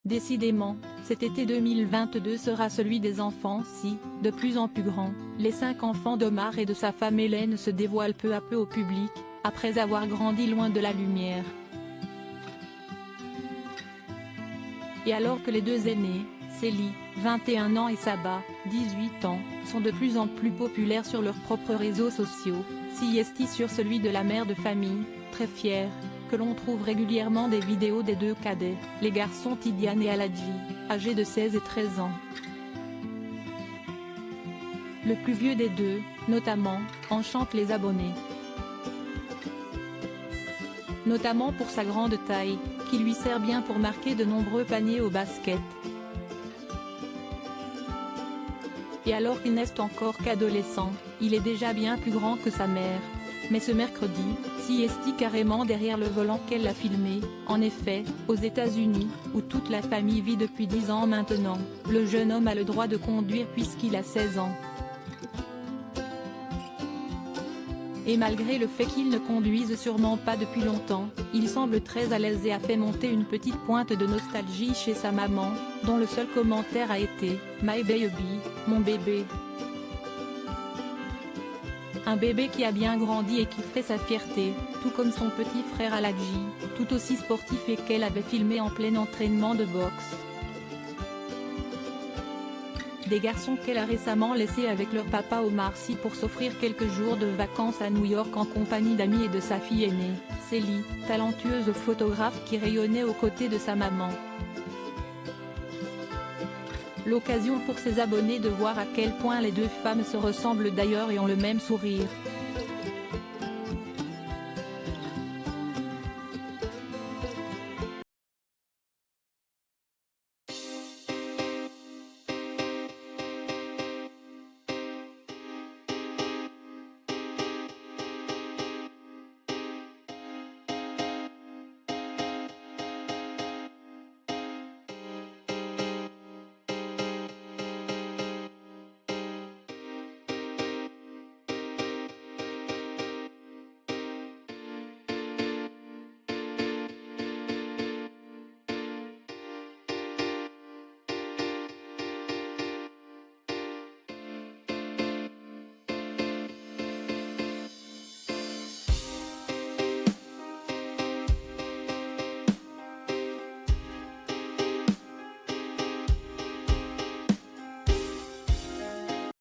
Décidément, cet été 2022 sera celui des enfants si, de plus en plus grands, les 5 enfants d'Omar et de sa femme Hélène se dévoilent peu à peu au public, après avoir grandi loin de la lumière. Et alors que les 2 aînés, Célie, 21 ans et Saba, 18 ans, sont de plus en plus populaires sur leurs propres réseaux sociaux, Siesti sur celui de la mère de famille, très fière, que l'on trouve régulièrement des vidéos des 2 cadets, les garçons Tidiane et Aladji, âgés de 16 et 13 ans. Le plus vieux des 2, notamment, enchante les abonnés. Notamment pour sa grande taille, qui lui sert bien pour marquer de nombreux paniers au basket. Et alors qu'il n'est encore qu'adolescent, il est déjà bien plus grand que sa mère. Mais ce mercredi, Siesti carrément derrière le volant qu'elle a filmé. En effet, aux États-Unis, où toute la famille vit depuis 10 ans maintenant, le jeune homme a le droit de conduire puisqu'il a 16 ans. Et malgré le fait qu'il ne conduise sûrement pas depuis longtemps, il semble très à l'aise et a fait monter une petite pointe de nostalgie chez sa maman, dont le seul commentaire a été « My baby, mon bébé ». Un bébé qui a bien grandi et qui fait sa fierté, tout comme son petit frère Aladji, tout aussi sportif et qu'elle avait filmé en plein entraînement de boxe. Des garçons qu'elle a récemment laissés avec leur papa Omar Sy pour s'offrir quelques jours de vacances à New York en compagnie d'amis et de sa fille aînée, Célie, talentueuse photographe qui rayonnait aux côtés de sa maman. L'occasion pour ses abonnés de voir à quel point les 2 femmes se ressemblent d'ailleurs et ont le même sourire.